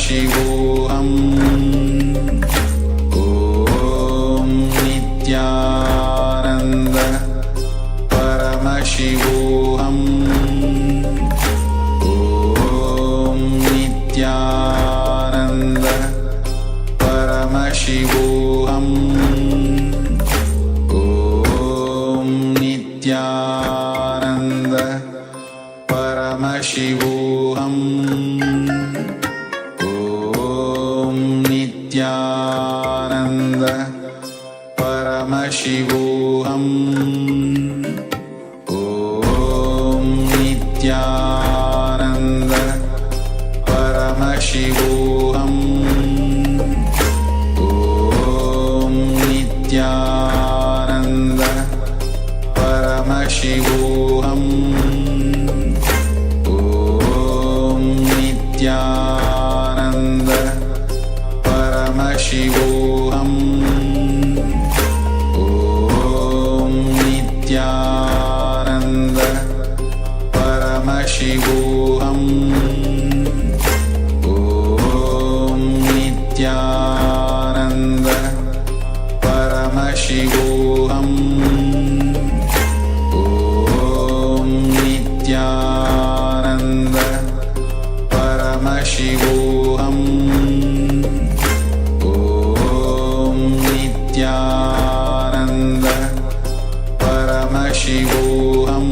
Paramashivoham. Om Nityananda Paramashivoham. Om Nityananda Paramashivoham. Om Nityananda Paramashivoham. Om Nityananda Paramashivoham. Om Nityananda Paramashivoham. Om Nityananda Paramashivoham. Om Nityananda Paramashivoham. Om Nityananda Paramashivoham. Om Nityananda Paramashivoham. Om Nityananda Paramashivoham. Om Nityananda Paramashivoham.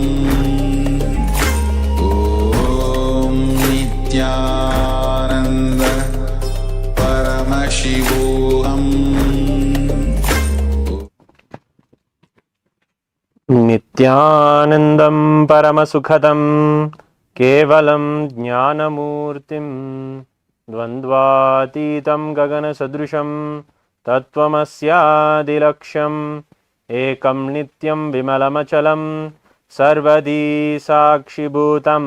Om Nityananda Paramashivoham. Nityanandam Paramasukhadam Kevalam Jnanamurtim Dvandvatitam Gagana Sadrusham Tattvamasya Ekam Nityam Vimalamachalam Sarvadi Sakshibhutam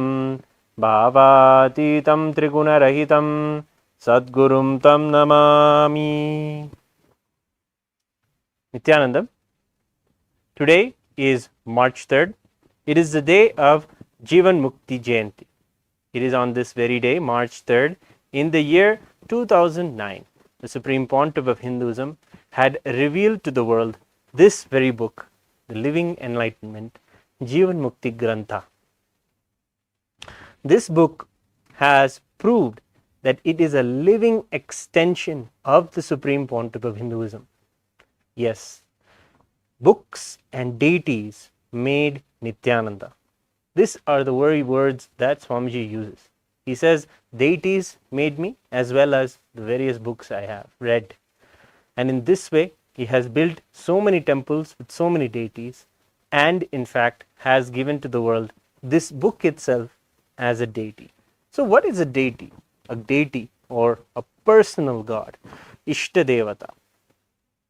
Bhavatitam Trigunarahitam Sadgurum Tam Namami. Nityanandam. Today is March 3rd. It is the day of Jeevan Mukthi Jayanti. It is on this very day, March 3rd, in the year 2009, the Supreme Pontiff of Hinduism had revealed to the world this very book, the Living Enlightenment, Jeevan Mukthi Grantha. This book has proved that it is a living extension of the Supreme Pontiff of Hinduism. Yes, books and deities made Nityananda. These are the very words that Swamiji uses. He says, deities made me as well as the various books I have read. And in this way, he has built so many temples with so many deities, and in fact has given to the world this book itself as a deity. So what is a deity? A deity or a personal God, Ishta Devata,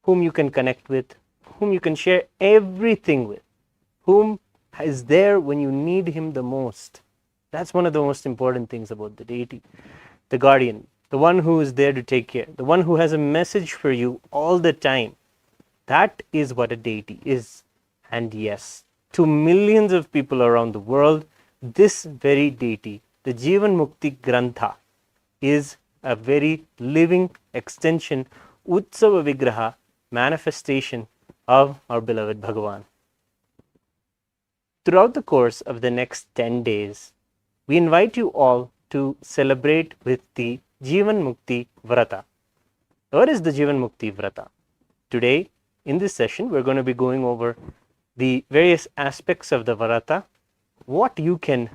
whom you can connect with, whom you can share everything with, whom is there when you need him the most. That's one of the most important things about the deity. The guardian, the one who is there to take care, the one who has a message for you all the time. That is what a deity is. And yes, to millions of people around the world, this very deity, the Jeevan Mukthi Grantha, is a very living extension, Utsava Vigraha, manifestation of our beloved Bhagavan. Throughout the course of the next 10 days, we invite you all to celebrate with the Jeevan Mukthi Vrata. What is the Jeevan Mukthi Vrata? Today, in this session, we're going to be going over the various aspects of the Vrata, what you can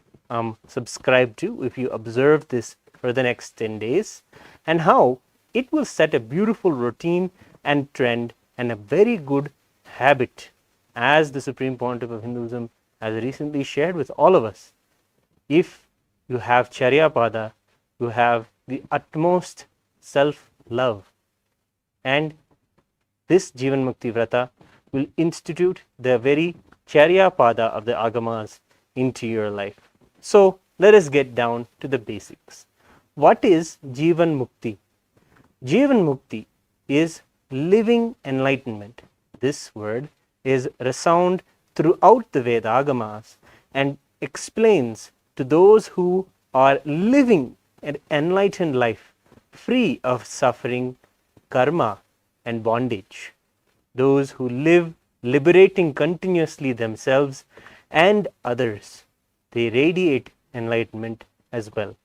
subscribe to if you observe this for the next 10 days, and how it will set a beautiful routine and trend and a very good habit, as the Supreme Pontiff of Hinduism has recently shared with all of us. If you have Charyapada, you have the utmost self-love, and this Jeevan Mukthi Vrata will institute the very Charyapada of the Agamas into your life. So let us get down to the basics. What is Jeevan Mukti? Jeevan Mukti is living enlightenment. This word is resound throughout the Veda Agamas and explains to those who are living an enlightened life free of suffering, karma, and bondage. Those who live liberating continuously themselves and others, they radiate enlightenment as well.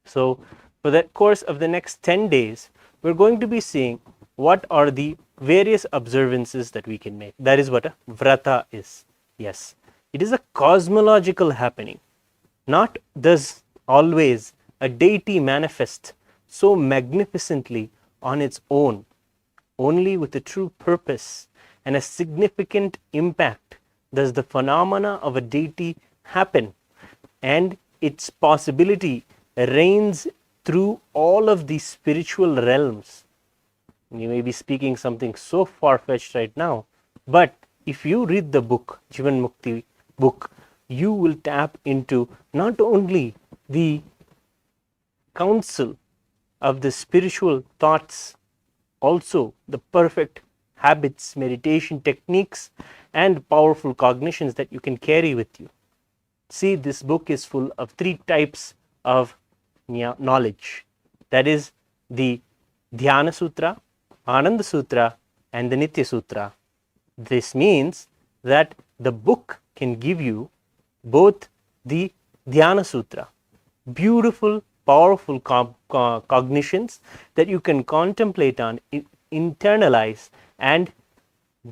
So, for the course of the next 10 days, we're going to be seeing what are the various observances that we can make. That is what a vrata is. Yes, it is a cosmological happening. Not does always a deity manifest so magnificently on its own, only with a true purpose and a significant impact does the phenomena of a deity happen, and its possibility reigns through all of these spiritual realms. You may be speaking something so far-fetched right now, but if you read the book, Jeevan Mukti book, you will tap into not only the counsel of the spiritual thoughts, also the perfect habits, meditation techniques, and powerful cognitions that you can carry with you. See, this book is full of 3 types of knowledge. That is the Dhyana Sutra, Ananda Sutra, and the Nitya Sutra. This means that the book can give you both the Dhyana Sutra, beautiful, powerful cognitions that you can contemplate on, internalize, and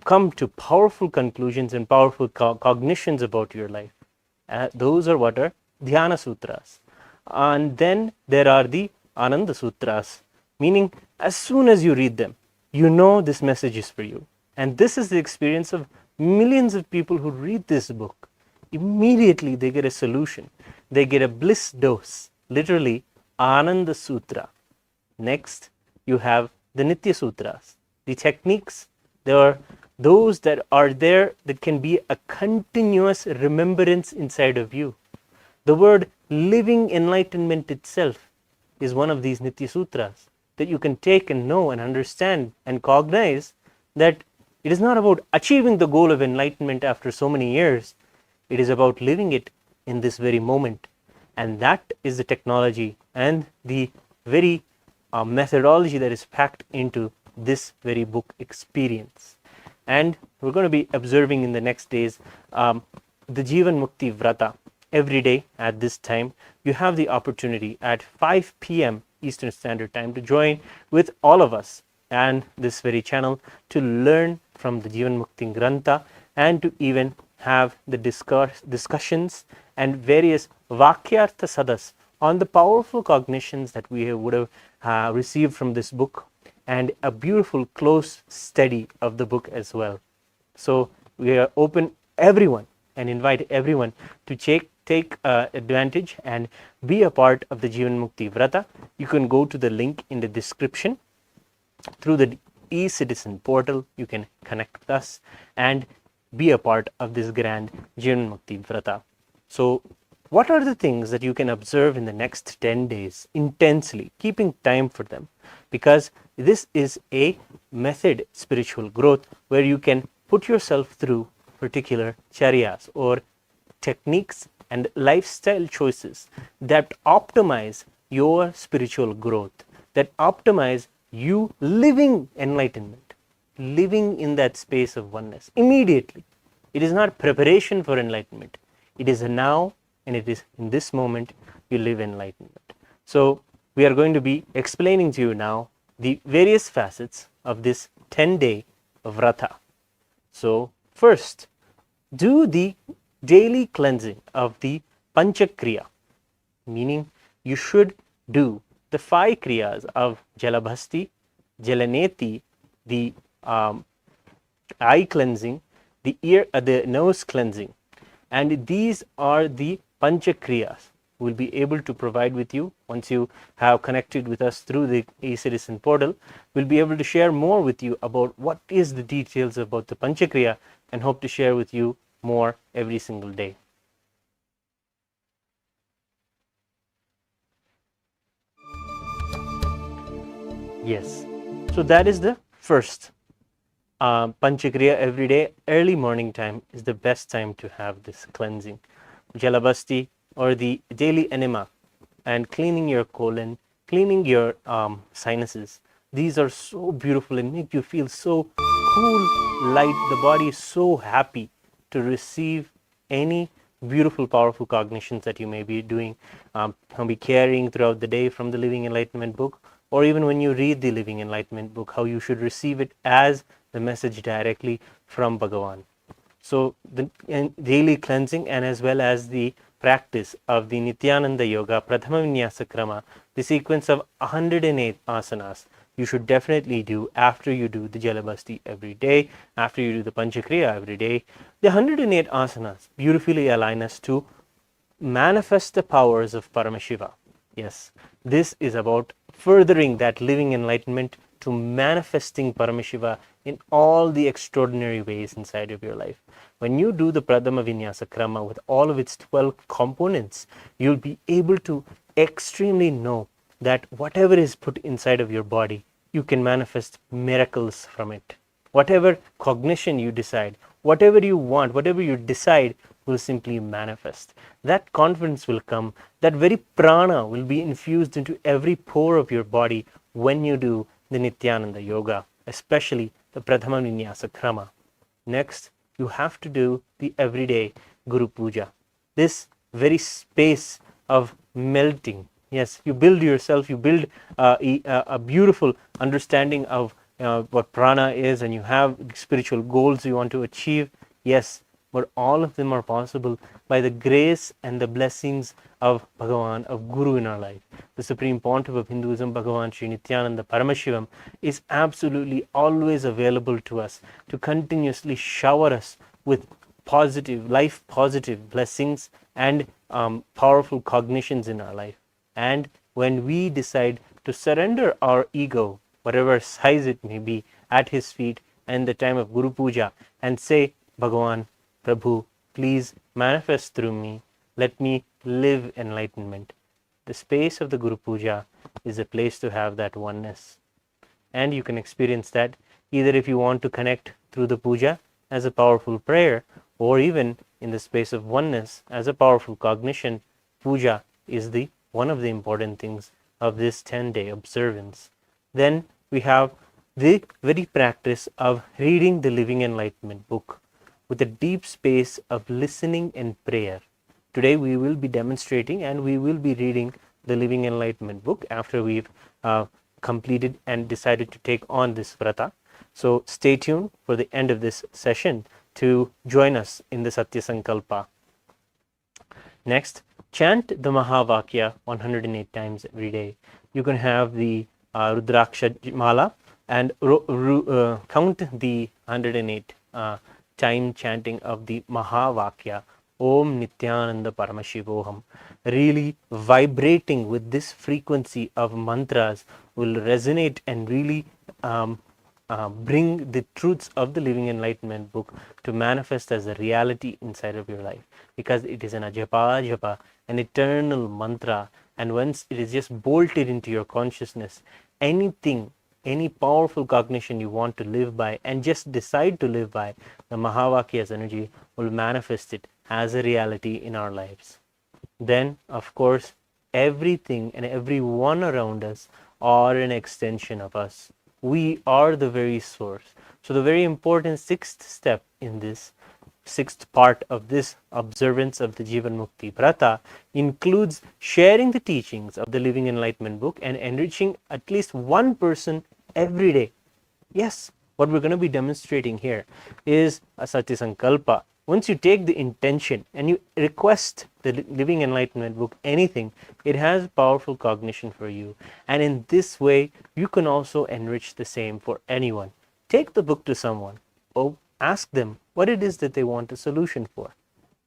come to powerful conclusions and powerful cognitions about your life. Those are what are Dhyana Sutras. And then there are the Ananda Sutras, meaning as soon as you read them, you know this message is for you. And this is the experience of millions of people who read this book. Immediately they get a solution. They get a bliss dose, literally Ananda Sutra. Next, you have the Nitya Sutras. The techniques, there are those that are there that can be a continuous remembrance inside of you. The word living enlightenment itself is one of these Nitya Sutras that you can take and know and understand and cognize that it is not about achieving the goal of enlightenment after so many years. It is about living it in this very moment. And that is the technology and the very methodology that is packed into this very book experience. And we're going to be observing in the next days the Jeevan Mukthi Vrata. Every day at this time, you have the opportunity at 5 p.m. Eastern Standard Time to join with all of us and this very channel to learn from the Jeevan Mukthi Grantha and to even have the discussions and various Vakyartha Sadas on the powerful cognitions that we would have received from this book, and a beautiful close study of the book as well. So we are open everyone and invite everyone to take advantage and be a part of the Jeevan Mukthi Vrata. You can go to the link in the description. Through the e-citizen portal, you can connect with us and be a part of this grand Jeevan Mukthi Vrata. So what are the things that you can observe in the next 10 days intensely, keeping time for them? Because this is a method spiritual growth where you can put yourself through particular charyas or techniques and lifestyle choices that optimize your spiritual growth, that optimize you living enlightenment, living in that space of oneness immediately. It is not preparation for enlightenment. It is a now, and it is in this moment you live enlightenment. So we are going to be explaining to you now the various facets of this 10-day vrata. So first, do the daily cleansing of the panchakriya, meaning you should do the 5 kriyas of jalabhasti, jalaneti, the eye cleansing, the nose cleansing, and these are the panchakriyas we'll be able to provide with you once you have connected with us through the e-citizen portal. We'll be able to share more with you about what is the details about the panchakriya and hope to share with you more every single day. Yes, so that is the first panchakriya every day. Early morning time is the best time to have this cleansing. Jalabhasti, or the daily enema, and cleaning your colon cleaning your sinuses. These are so beautiful and make you feel so cool, light. The body is so happy to receive any beautiful, powerful cognitions that you may be doing, be carrying throughout the day from the Living Enlightenment book, or even when you read the Living Enlightenment book, how you should receive it as the message directly from Bhagavan. So the daily cleansing and as well as the practice of the Nityananda Yoga Prathama Vinyasa Krama, the sequence of 108 asanas, you should definitely do after you do the Jalabasti every day, after you do the Panchakriya every day. The 108 asanas beautifully align us to manifest the powers of Paramashiva. Yes, this is about furthering that living enlightenment to manifesting Paramashiva in all the extraordinary ways inside of your life. When you do the Pradama Vinyasa Krama with all of its 12 components, you'll be able to extremely know that whatever is put inside of your body, you can manifest miracles from it. Whatever cognition you decide, whatever you want, whatever you decide will simply manifest. That confidence will come, that very prana will be infused into every pore of your body when you do the Nityananda Yoga, especially the Prathama Vinyasa Krama. Next, you have to do the everyday Guru Puja. This very space of melting. Yes, you build yourself, you build a beautiful understanding of what prana is, and you have spiritual goals you want to achieve. Yes, but all of them are possible by the grace and the blessings of Bhagavan, of Guru in our life. The Supreme Pontiff of Hinduism, Bhagavan Sri Nithyananda Paramashhivam, is absolutely always available to us to continuously shower us with positive, life positive blessings and powerful cognitions in our life. And when we decide to surrender our ego, whatever size it may be, at his feet and the time of Guru Puja, and say, Bhagavan, Prabhu, please manifest through me. Let me live enlightenment. The space of the Guru Puja is a place to have that oneness. And you can experience that either if you want to connect through the puja as a powerful prayer, or even in the space of oneness as a powerful cognition. Puja is the one of the important things of this 10-day observance. Then we have the very practice of reading the Living Enlightenment book with a deep space of listening and prayer. Today we will be demonstrating and we will be reading the Living Enlightenment book after we've completed and decided to take on this vrata. So stay tuned for the end of this session to join us in the Satya Sankalpa. Next, chant the Mahavakya 108 times every day. You can have the Rudraksha Mala and count the 108 time chanting of the Mahavakya. Om Nityananda Paramashivoham. Really vibrating with this frequency of mantras will resonate and really bring the truths of the Living Enlightenment book to manifest as a reality inside of your life, because it is an ajapa, an eternal mantra, and once it is just bolted into your consciousness, anything, any powerful cognition you want to live by and just decide to live by, the Mahavakya's energy will manifest it as a reality in our lives. Then, of course, everything and everyone around us are an extension of us. We are the very source. So the very important sixth step in this sixth part of this observance of the Jeevan Mukthi Vrata includes sharing the teachings of the Living Enlightenment book and enriching at least one person every day. Yes, what we're going to be demonstrating here is a Satya Sankalpa. Once you take the intention and you request the Living Enlightenment book anything, it has powerful cognition for you. And in this way, you can also enrich the same for anyone. Take the book to someone. Ask them what it is that they want a solution for.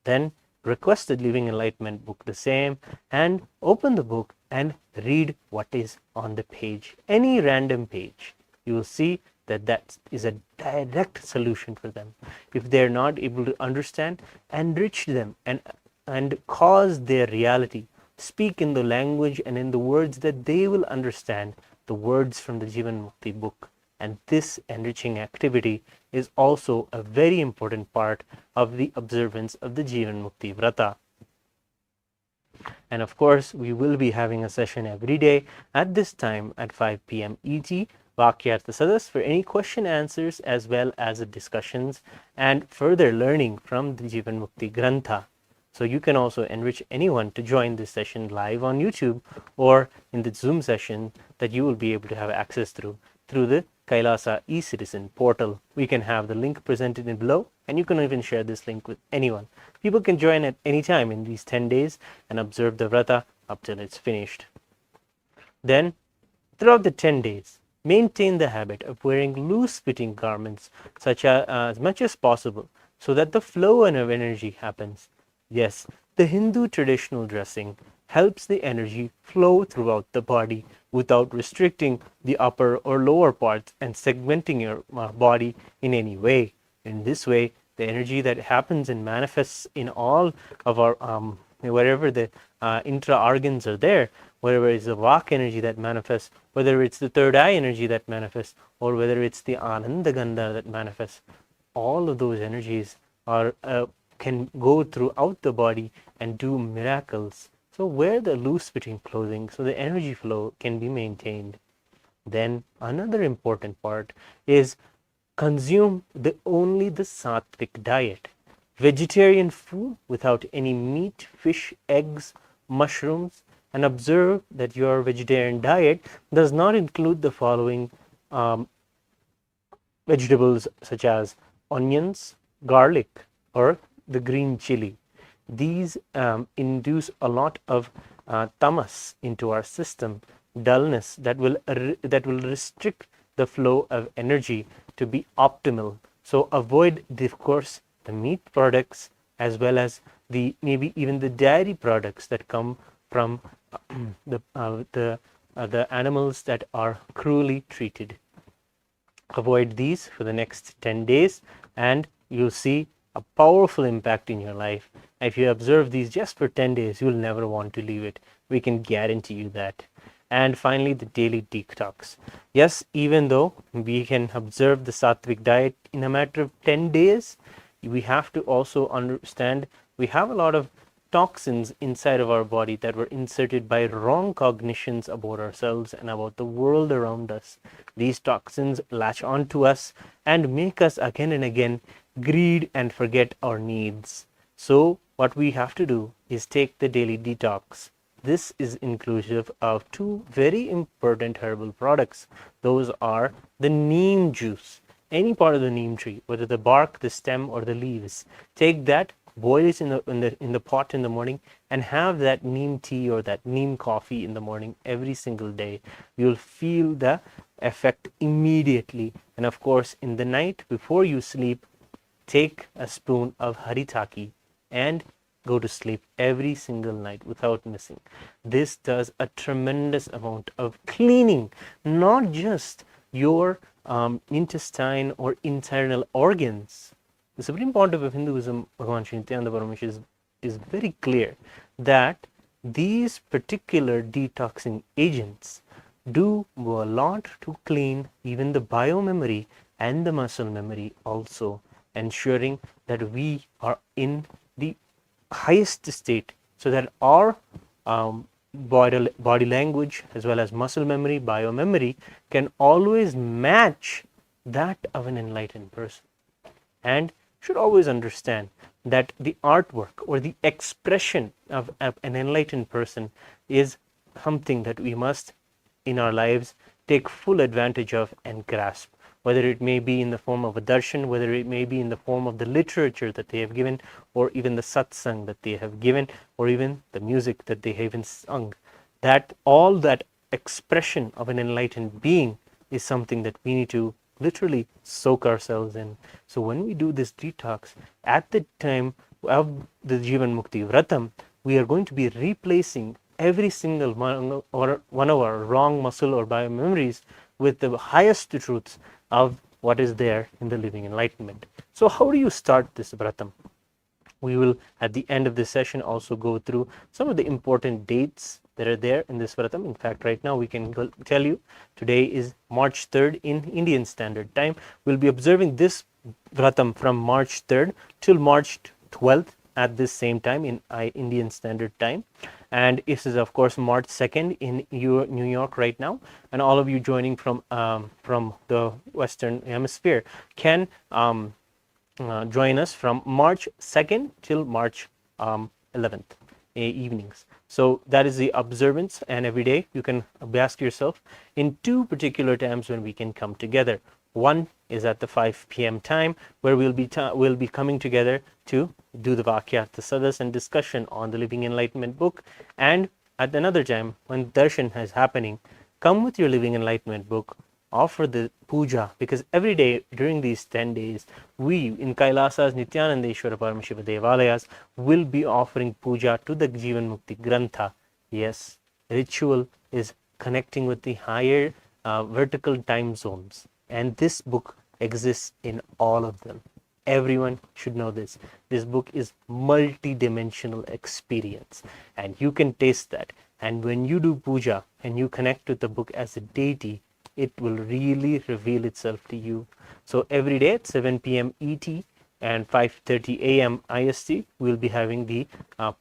Then request the Living Enlightenment book the same and open the book and read what is on the page. Any random page. You will see that is a direct solution for them. If they're not able to understand, enrich them and cause their reality. Speak in the language and in the words that they will understand, the words from the Jeevan Mukthi book. And this enriching activity is also a very important part of the observance of the Jeevan Mukthi Vrata. And of course, we will be having a session every day at this time at 5 p.m. ET, Vakyartha Sadas, for any question answers as well as discussions and further learning from the Jeevan Mukthi Grantha. So you can also enrich anyone to join this session live on YouTube or in the Zoom session that you will be able to have access through the KAILASA e-citizen portal. We can have the link presented in below, and you can even share this link with anyone. People can join at any time in these 10 days and observe the Vrata up till it's finished. Then, throughout the 10 days, maintain the habit of wearing loose-fitting garments as much as possible so that the flow of energy happens. Yes, the Hindu traditional dressing helps the energy flow throughout the body without restricting the upper or lower parts and segmenting your body in any way. In this way, the energy that happens and manifests in all of our wherever the intra organs are there, whether it's the Vak energy that manifests, whether it's the third eye energy that manifests, or whether it's the Ananda Gandha that manifests, all of those energies are can go throughout the body and do miracles. So wear the loose-fitting clothing so the energy flow can be maintained. Then another important part is consume only the sattvic diet. Vegetarian food without any meat, fish, eggs, mushrooms, and observe that your vegetarian diet does not include the following vegetables such as onions, garlic, or the green chili. These induce a lot of tamas into our system, dullness that will restrict the flow of energy to be optimal. So avoid, of course, the meat products as well as the maybe even the dairy products that come from the animals that are cruelly treated. Avoid these for the next 10 days and you'll see a powerful impact in your life. If you observe these just for 10 days, you'll never want to leave it. We can guarantee you that. And finally, the daily detox. Yes, even though we can observe the sattvic diet in a matter of 10 days, we have to also understand we have a lot of toxins inside of our body that were inserted by wrong cognitions about ourselves and about the world around us. These toxins latch onto us and make us again and again greed and forget our needs. So what we have to do is take the daily detox. This is inclusive of two very important herbal products. Those are the neem juice. Any part of the neem tree, whether the bark, the stem, or the leaves, take that, boil it in the pot in the morning, and have that neem tea or that neem coffee in the morning every single day. You'll feel the effect immediately. And of course, in the night before you sleep, take a spoon of haritaki and go to sleep every single night without missing. This does a tremendous amount of cleaning, not just your intestine or internal organs. The Supreme Pontiff of Hinduism, Bhagavan Sri Nithyanaanda Paramashi, is very clear that these particular detoxing agents do a lot to clean even the biomemory and the muscle memory also, ensuring that we are in the highest state so that our body language as well as muscle memory, biomemory can always match that of an enlightened person. And should always understand that the artwork or the expression of an enlightened person is something that we must in our lives take full advantage of and grasp, whether it may be in the form of a darshan, whether it may be in the form of the literature that they have given, or even the satsang that they have given, or even the music that they have even sung. That all that expression of an enlightened being is something that we need to literally soak ourselves in. So when we do this detox, at the time of the Jeevan Mukthi Vratam, we are going to be replacing every single one of our wrong muscle or biomemories with the highest truths of what is there in the living enlightenment. So how do you start this Vratam? We will at the end of this session also go through some of the important dates that are there in this Vratam. In fact, right now we can tell you today is March 3rd in Indian Standard Time. We'll be observing this Vratam from March 3rd till March 12th at this same time in Indian Standard Time. And this is, of course, March 2nd in New York right now. And all of you joining from the Western Hemisphere can join us from March 2nd till March 11th evenings. So that is the observance, and every day you can ask yourself in two particular times when we can come together. One is at the 5 p.m. time, where we'll be coming together to do the Vakyartha Sadas and discussion on the Living Enlightenment book. And at another time, when darshan is happening, come with your Living Enlightenment book, offer the puja, because every day during these 10 days, we in Kailasa's Nithyanandeshwara Paramashiva Devalayas will be offering puja to the Jeevan Mukthi Grantha. Yes, ritual is connecting with the higher vertical time zones, and this book exists in all of them. Everyone should know this. This book is multi-dimensional experience, and you can taste that. And when you do puja and you connect with the book as a deity, it will really reveal itself to you. So every day at 7 p.m. ET and 5:30 a.m. IST, we'll be having the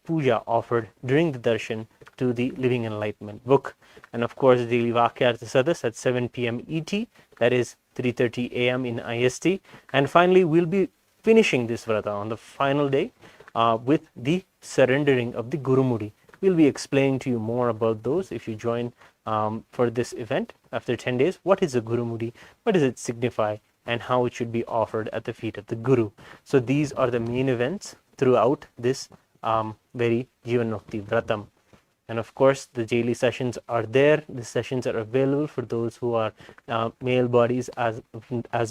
puja offered during the darshan to the Living Enlightenment book. And of course, the Vakyartha Sadas at 7 p.m. ET, that is 3:30 a.m. in IST. And finally, we'll be finishing this vrata on the final day with the surrendering of the Gurumudi. We'll be explaining to you more about those if you join for this event after 10 days. What is a Gurumudi? What does it signify? And how it should be offered at the feet of the Guru. So these are the main events throughout this very Jeevan Mukthi Vratam. And of course, the daily sessions are there. The sessions are available for those who are male bodies as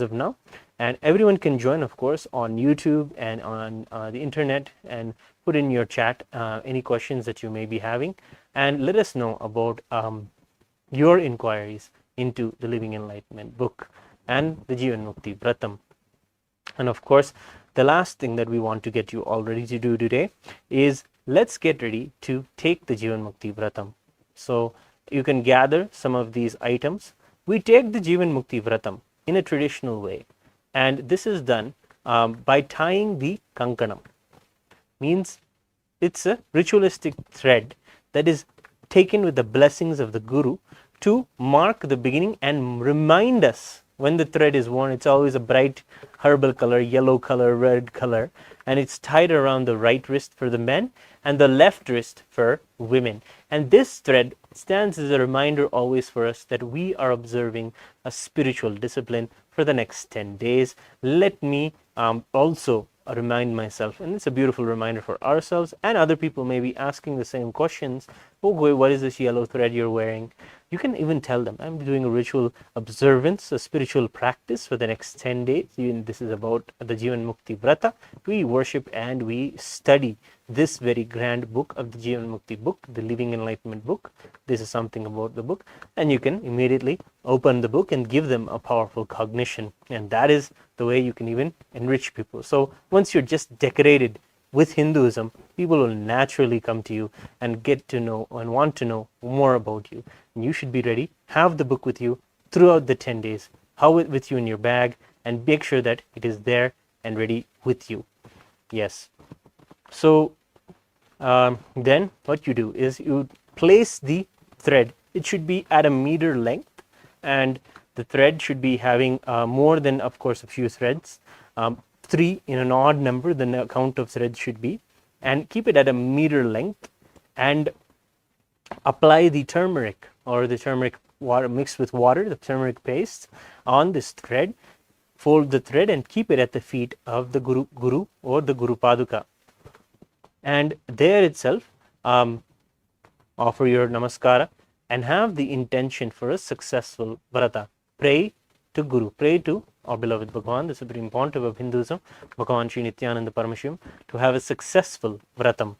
of now. And everyone can join, of course, on YouTube and on the internet, and put in your chat any questions that you may be having. And let us know about your inquiries into the Living Enlightenment book and the Jeevan Mukthi Vratam. And of course, the last thing that we want to get you all ready to do today is let's get ready to take the Jeevan Mukthi Vratam. So you can gather some of these items. We take the Jeevan Mukthi Vratam in a traditional way, and this is done by tying the kankanam. Means it's a ritualistic thread that is taken with the blessings of the Guru to mark the beginning and remind us when the thread is worn. It's always a bright herbal color, yellow color, red color, and it's tied around the right wrist for the men and the left wrist for women. And this thread stands as a reminder always for us that we are observing a spiritual discipline for the next 10 days. Let me also remind myself, and it's a beautiful reminder for ourselves, and other people may be asking the same questions. Oh, what is this yellow thread you're wearing? You can even tell them, I'm doing a ritual observance, a spiritual practice for the next 10 days. This is about the Jeevan Mukthi Vrata. We worship and we study this very grand book of the Jeevan Mukthi book, the Living Enlightenment book. This is something about the book, and you can immediately open the book and give them a powerful cognition, and that is the way you can even enrich people. So once you're just decorated with Hinduism, people will naturally come to you and get to know and want to know more about you. And you should be ready. Have the book with you throughout the 10 days. Have it with you in your bag and make sure that it is there and ready with you. Yes. So then what you do is you place the thread. It should be at a meter length, and the thread should be having more than, of course, a few threads. 3 in an odd number, the count of threads should be, and keep it at a meter length, and apply the turmeric or the turmeric water mixed with water, the turmeric paste, on this thread. Fold the thread and keep it at the feet of the Guru or the Guru Paduka. And there itself, offer your namaskara and have the intention for a successful vrata. Pray to Guru, pray to our beloved Bhagavan, the Supreme Pontiff of Hinduism, Bhagavan Sri Nithyananda Paramashim, to have a successful vratam.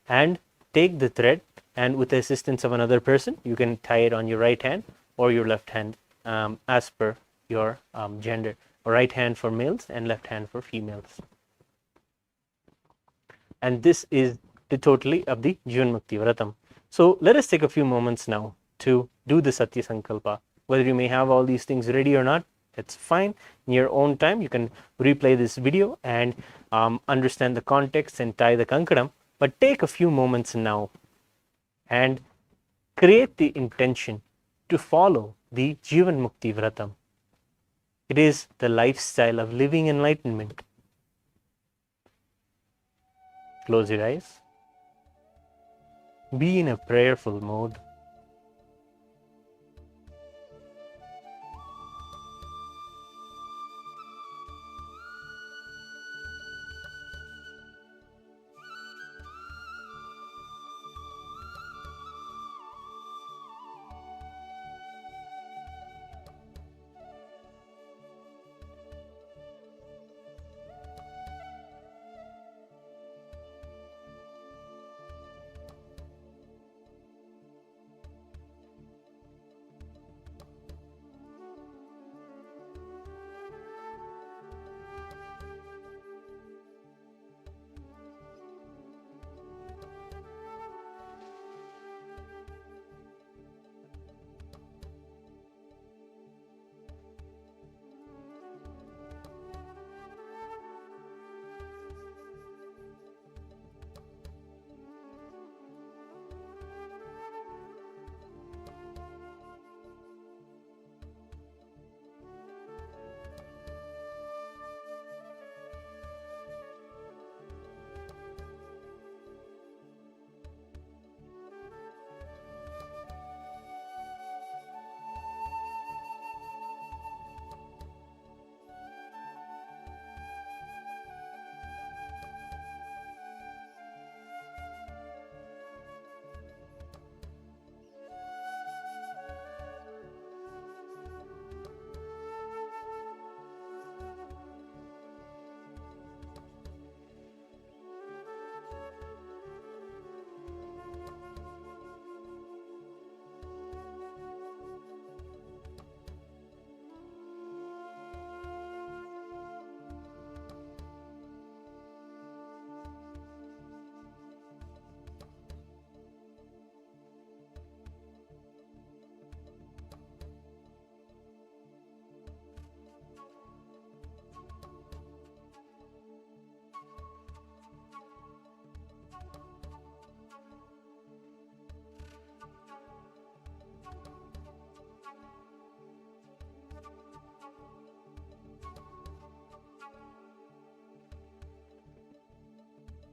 And take the thread, and with the assistance of another person, you can tie it on your right hand or your left hand, as per your gender. Right hand for males and left hand for females. And this is the totally of the Jeevan Mukthi Vratam. So let us take a few moments now to do the Satya Sankalpa. Whether you may have all these things ready or not, that's fine. In your own time, you can replay this video and understand the context and tie the kankanam. But take a few moments now and create the intention to follow the Jeevan Mukthi Vratam. It is the lifestyle of living enlightenment. Close your eyes. Be in a prayerful mode.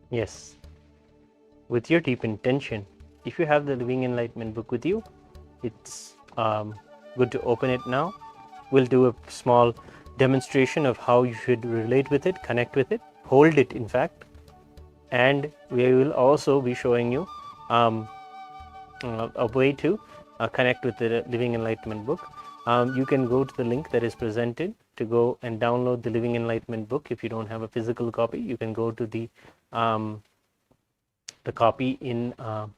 Yes, with your deep intention. If you have the Living Enlightenment book with you, it's good to open it now. We'll do a small demonstration of how you should relate with it, connect with it, hold it, in fact. And we will also be showing you a way to connect with the Living Enlightenment book. You can go to the link that is presented to go and download the Living Enlightenment book. If you don't have a physical copy, you can go to the copy in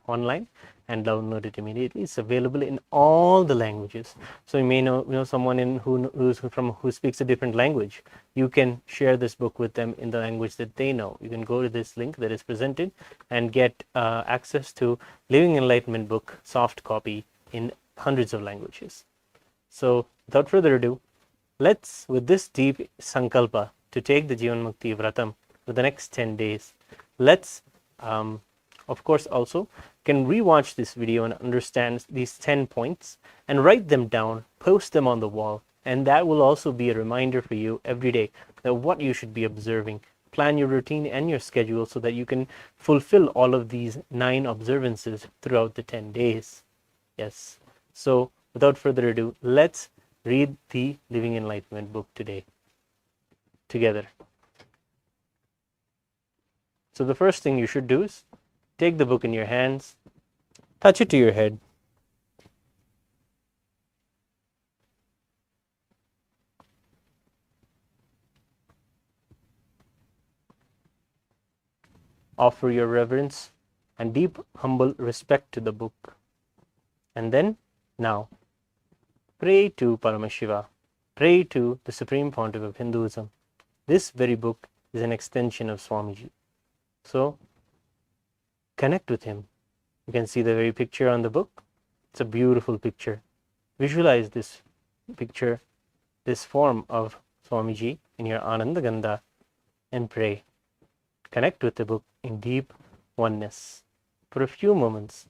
online and download it immediately. It's available in all the languages. So you may know someone who speaks a different language. You can share this book with them in the language that they know. You can go to this link that is presented and get access to Living Enlightenment book soft copy in hundreds of languages. So without further ado, let's, with this deep sankalpa to take the Jeevan Mukthi Vratam for the next 10 days, let's of course also can rewatch this video and understand these 10 points and write them down, post them on the wall, and that will also be a reminder for you every day that what you should be observing. Plan your routine and your schedule so that you can fulfill all of these 9 observances throughout the 10 days. Yes. So without further ado, let's read the Living Enlightenment book today together. So the first thing you should do is take the book in your hands, touch it to your head, offer your reverence and deep humble respect to the book, and then now pray to Paramashiva, pray to the Supreme Pontiff of Hinduism. This very book is an extension of Swamiji. So connect with him. You can see the very picture on the book. It's a beautiful picture. Visualize this picture, this form of Swamiji in your Ananda Gandha, and pray. Connect with the book in deep oneness for a few moments.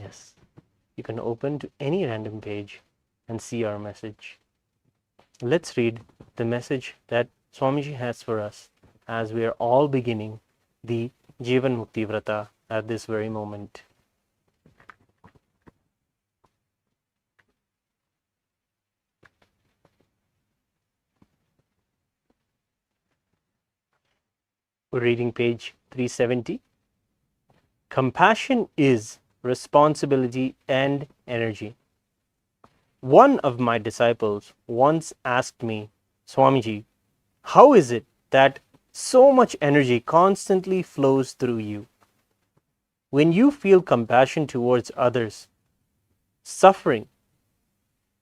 Yes, you can open to any random page and see our message. Let's read the message that Swamiji has for us as we are all beginning the Jeevan Mukthi Vrata at this very moment. We're reading page 370. Compassion is responsibility and energy. One of my disciples once asked me, Swamiji, how is it that so much energy constantly flows through you? When you feel compassion towards others, suffering,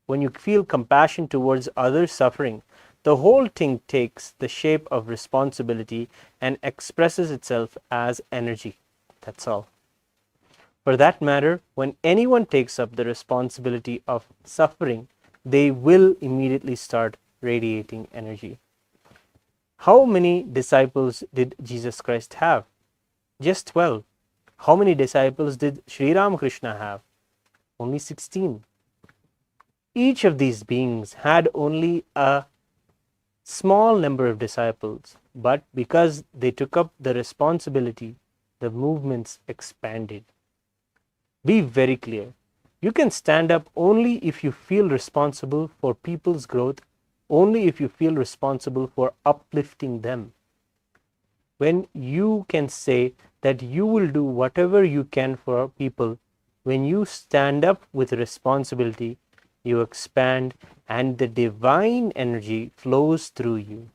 when you feel compassion towards others' suffering, the whole thing takes the shape of responsibility and expresses itself as energy. That's all. For that matter, when anyone takes up the responsibility of suffering, they will immediately start radiating energy. How many disciples did Jesus Christ have? Just 12. How many disciples did Sri Ramakrishna have? Only 16. Each of these beings had only a small number of disciples, but because they took up the responsibility, the movements expanded. Be very clear. You can stand up only if you feel responsible for people's growth, only if you feel responsible for uplifting them. When you can say that you will do whatever you can for people, when you stand up with responsibility, you expand and the divine energy flows through you.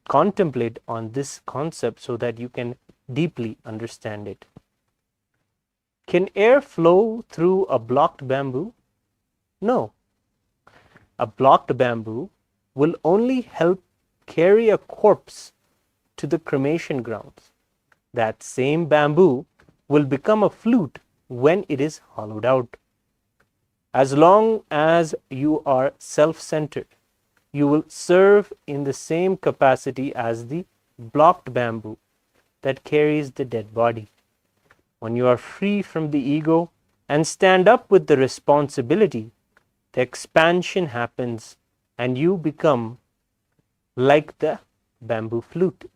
Contemplate on this concept so that you can deeply understand it. Can air flow through a blocked bamboo? No. A blocked bamboo will only help carry a corpse to the cremation grounds. That same bamboo will become a flute when it is hollowed out. As long as you are self-centered, you will serve in the same capacity as the blocked bamboo that carries the dead body. When you are free from the ego and stand up with the responsibility, the expansion happens and you become like the bamboo flute.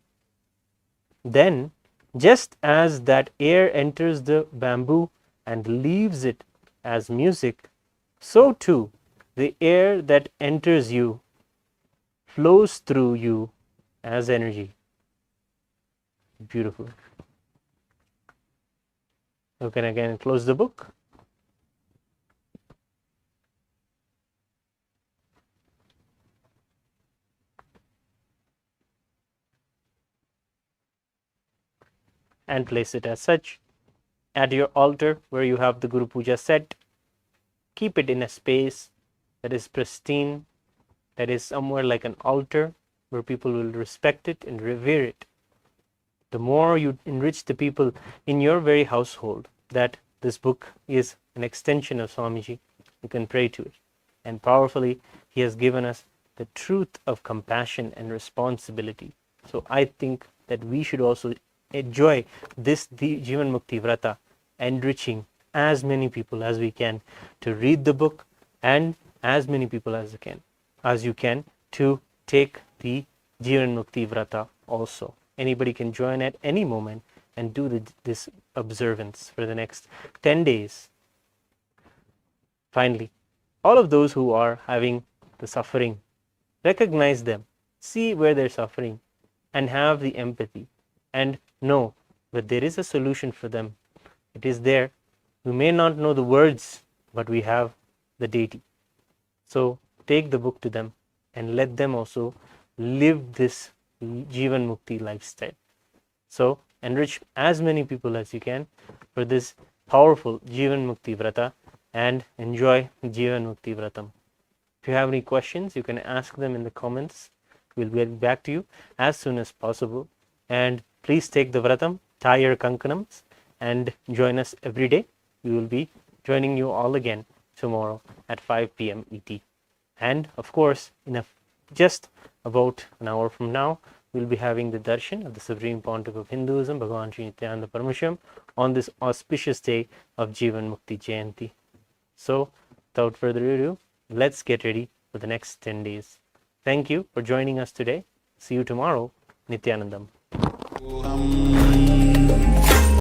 Then, just as that air enters the bamboo and leaves it as music, so too the air that enters you flows through you as energy. Beautiful. You can again close the book. And place it as such at your altar where you have the Guru Puja set. Keep it in a space that is pristine, that is somewhere like an altar where people will respect it and revere it. The more you enrich the people in your very household, that this book is an extension of Swamiji, you can pray to it. And powerfully, he has given us the truth of compassion and responsibility. So I think that we should also enjoy this Jeevan Mukthi Vrata, enriching as many people as we can to read the book, and as many people as you can to take the Jeevan Mukthi Vrata also. Anybody can join at any moment and do this observance for the next 10 days. Finally, all of those who are having the suffering, recognize them, see where they're suffering, and have the empathy, and know that there is a solution for them. It is there. We may not know the words, but we have the deity. So take the book to them and let them also live this Jeevan Mukti lifestyle. So enrich as many people as you can for this powerful Jeevan Mukthi Vrata and enjoy Jeevan Mukthi Vratam. If you have any questions, you can ask them in the comments. We'll get back to you as soon as possible. And please take the Vratam, tie your kankanams, and join us every day. We will be joining you all again tomorrow at 5 p.m. ET. And of course, in just about an hour from now, we'll be having the darshan of the Supreme Pontiff of Hinduism, Bhagavan Sri Nithyanaanda Paramasham, on this auspicious day of Jeevan Mukthi Jayanti. So, without further ado, let's get ready for the next 10 days. Thank you for joining us today. See you tomorrow. Nityanandam.